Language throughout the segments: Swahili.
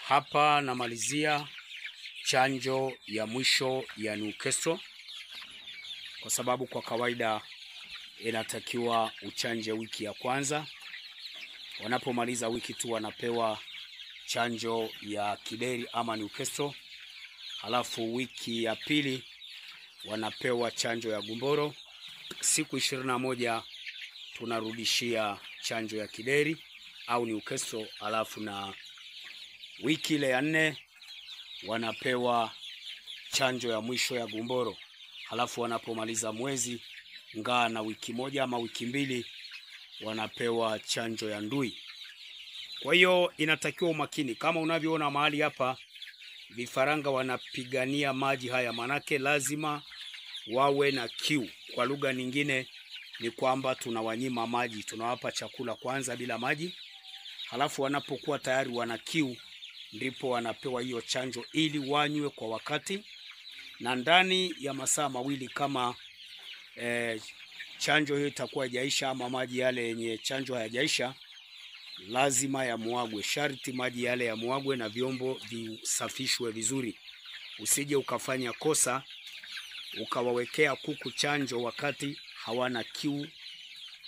Hapa namalizia chanjo ya mwisho ya Newcastle, kwa sababu kwa kawaida inatakiwa uchanje wiki ya kwanza. Wanapomaliza wiki tu wanapewa chanjo ya kideri ama Newcastle. Halafu wiki ya pili wanapewa chanjo ya gumboro. Siku 21 tunarudishia chanjo ya kideri au Newcastle. Halafu na wiki ile ya 4 wanapewa chanjo ya mwisho ya gumboro. Halafu wanapomaliza mwezi ngaa na wiki moja ama wiki 2 wanapewa chanjo ya ndui. Kwa hiyo inatakiwa umakini. Kama unavyoona mahali hapa, vifaranga wanapigania maji haya, manake lazima wawe na kiu. Kwa lugha nyingine ni kwamba tunawanyima maji, tunawapa chakula kwanza bila maji. Halafu wanapokuwa tayari wana kiu, ndipo wanapewa hiyo chanjo ili wanywe kwa wakati. Na ndani ya masaa 2 kama chanjo hiyo itakuwa haijaisha ama maji yale yenye chanjo hayajaisha, lazima yamuagwe. Sharti maji yale yamuagwe na vyombo visafishwe vizuri. Usije ukafanya kosa ukawawekea kuku chanjo wakati hawana kiu,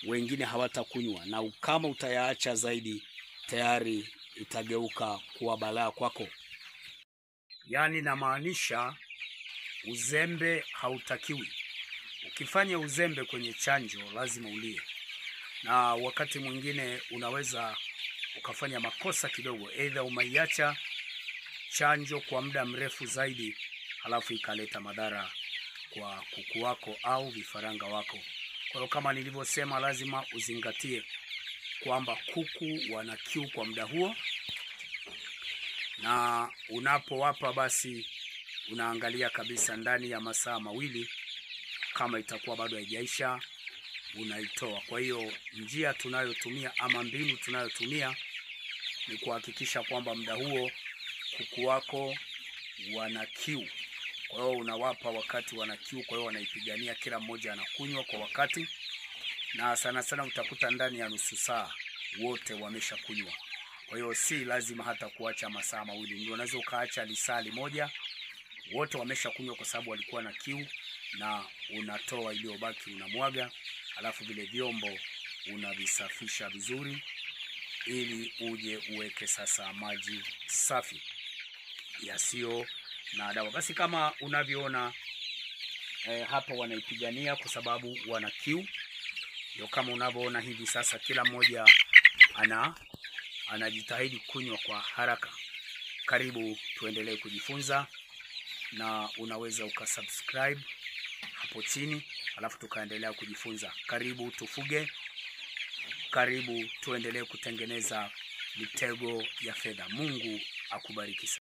wengine hawatakunywa, na kama utayaacha zaidi tayari itageuka kuwa balaa kwako. Yani namaanisha uzembe hautakiwi. Ukifanya uzembe kwenye chanjo lazima ulie. Na wakati mwingine unaweza ukafanya makosa kidogo, either umeiacha chanjo kwa muda mrefu zaidi, halafu ikaleta madhara kwa kuku wako au vifaranga wako. Kwa hiyo kama nilivyosema, lazima uzingatie kwamba kuku wana kiu kwa muda huo, na unapowapa basi unaangalia kabisa ndani ya masaa 2 kama itakuwa bado haijaisha unaitoa. Kwa hiyo njia tunayotumia ama mbinu tunayotumia ni kuhakikisha kwamba muda huo kuku wako wana kiu. Kwa hiyo unawapa wakati wana kiu, kwa hiyo wanaipigania, kila mmoja anakunywa kwa wakati, na sana sana utakuta ndani ya nusu saa wote wameshakunywa. Kwa hiyo si lazima hata kuacha masaa 2, ndio unaweza ukaacha lisali moja, wote wameshakunywa kwa sababu walikuwa na kiu, na unatoa iliyobaki unamwaga. Alafu vile vyombo unavisafisha vizuri ili uje uweke sasa maji safi yasiyo na dawa. Basi kama unavyoona hapa wanaipigania kwa sababu wana kiu. Ndio kama unavyoona hivi sasa, kila mmoja anajitahidi kunywa kwa haraka. Karibu tuendelee kujifunza, na unaweza ukasubscribe hapo chini, alafu tukaendelea kujifunza. Karibu tufuge, karibu tuendelee kutengeneza mitego ya fedha. Mungu akubariki sana.